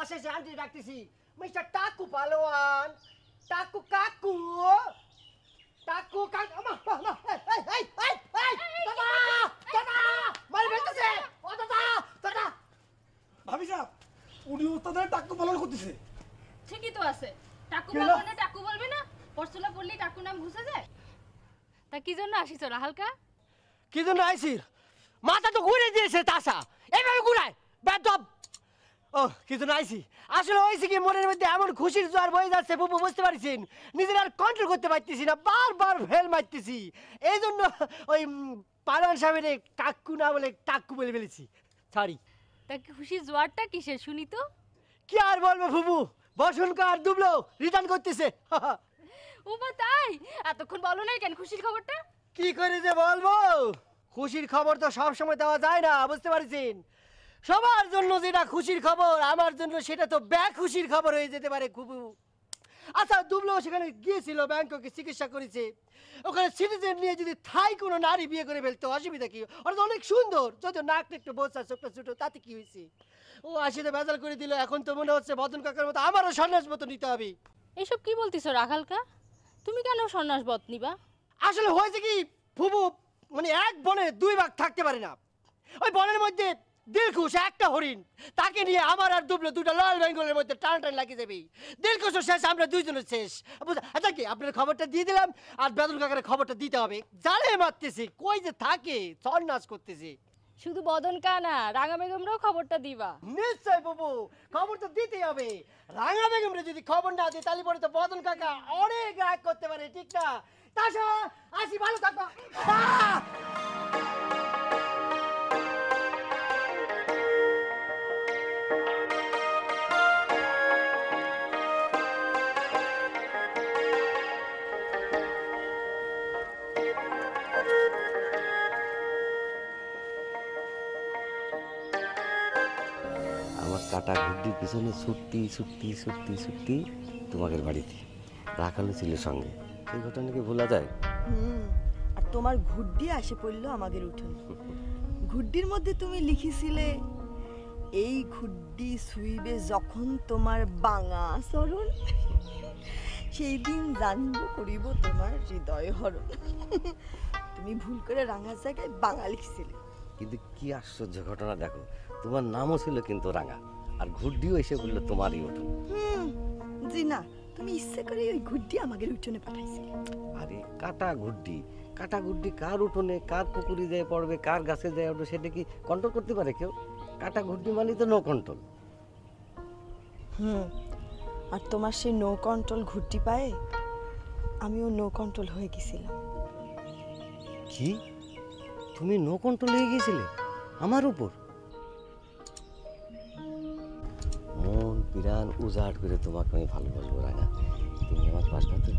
পাশে যে আন্টি ডাকতেছি মিস্টার টাকু পালোয়ান টাকু কাকু টাকু কাকু এই দাদা দাদা মারি ফেলতেছে ও দাদা দাদা ভাবি সাহেব উনি ওস্তাদের টাকু পালন করতেছে। ঠিকই তো আছে, টাকু বলবে না টাকু বলবে না, পড়ছলা পড়লেই টাকু নাম ঘুষে যায়। তা কি জন্য আসিস ওরা হালকা? কি জন্য আইছিস? মাথা তো ঘুরে দিয়েছে তাসা, এইভাবে ঘুরায় বেদব। ও কি জন্য আইছি? আসলে হয়েছে কি মনের মধ্যে এমন খুশির জোয়ার বয়ে যাচ্ছে বুবু, বুঝতে পারছেন? নিজের আর কন্ট্রোল করতে পারতেছি না, বারবার ফেল মারতেছি। এই জন্য ওই পালন সাহেবের কাকু না বলে টাকু বলে ফেলেছি, সরি। তা খুশির জোয়ারটা কিসের শুনি তো? কি আর বলবো বুবু, বসনকার দুবলো রিটার্ন করতেছে। ও বা তাই? এতক্ষণ বলো না কেন খুশির খবরটা? কি করে যে বলবো, খুশির খবর তো সব সময় দেওয়া যায় না, বুঝতে পারছেন? সবার জন্য যেটা খুশির খবর আমার জন্য সেটা তো খুশির খবর হয়ে যেতে পারে খুবু। আচ্ছা দুবলো সেখানে গিয়েছিল, ব্যাংককে চিকিৎসা করেছে, ওখানে সিটিজেন নিয়ে যদি থাই কোনো নারী বিয়ে করে ফেলতো অসুবিধা কি? ওরা তো অনেক সুন্দর, যদিও নাকটা একটু বোঝা চোখটা ছোটো, তাতে কি হয়েছে? ও আসিতে বেজাল করে দিল, এখন তো মনে হচ্ছে বদন কাকার মতো আমারও সন্ন্যাস মতো নিতে হবে। এইসব কি বলতিছো রাখালকা? তুমি কেন সন্ন্যাস বত নিবা? আসলে হয়েছে কি ফুবু, মানে এক বনে দুই ভাগ থাকতে পারে না। ওই বনের মধ্যে দিলখুশ একটা হরিণ, তাকে নিয়ে আমার আর দুবলো দুটো লাল বেঙ্গলের মধ্যে টান লাগিয়ে যাবে। দিলখুশও শেষ, আমরা দুইজনের শেষ। আচ্ছা কি আপনার খবরটা দিয়ে দিলাম, আর বেদন কাকারের খবরটা দিতে হবে। জালে মারতেছে, কই যে থাকে, সন্ন্যাস করতেছে। শুধু বদন কানা, রাঙা বেগমরাও খবরটা দিবা? নিশ্চয় বাবু, খবর তো দিতেই হবে। রাঙা বেগমরে যদি খবর না দিই তাহলে পরে তো বদন কাকা অনেক রাগ করতে পারে, ঠিক না? তাসা আসি, ভালো থাকবা। আমার কাটা ঘুরটির পিছনে ছুটতি তোমাদের বাড়িতে রাখালো ছিল সঙ্গে, এই ঘটনা কি ভোলা যায়? আর তোমার ঘুড্ডি আসে পড়লো আমাদের উঠোন। ঘুড্ডির মধ্যে তুমি লিখেছিলে, এই ঘুড্ডি শুইবে যখন তোমার বাঙা চরণ, সেই দিন জানব করিব তোমার হৃদয় হরণ। তুমি ভুল করে রাঙার জায়গায় বাঙা লিখছিলে। কিন্তু কি আশ্চর্য ঘটনা দেখো, তোমার নামও ছিল কিন্তু রাঙা, আর ঘুরটিও এসে বললো তোমারই উঠোন। জি না, তুমি ইচ্ছে করে ওই ঘুড্ডি আমাদের উঠোনে পাঠাইছিলে। আরে কাটা ঘুরটি কার উঠোনে কার পুকুরি যায় পড়বে, কার গাছে যায় উঠবে, সেটা কি কন্ট্রোল করতে পারে কেউ? কাটা ঘুরটি মানে তো নো কন্ট্রোল। আর তোমার সেই নো কন্ট্রোল ঘুরটি পায়ে আমিও নো কন্ট্রোল হয়ে গেছিলাম। কি, তুমি নো কন্ট্রোল হয়ে গিয়েছিলে আমার উপর? মন প্রাণ উজাড় করে তোমাকে আমি ভালোবাসবো রাঙা, তুমি আমার পাশে তো।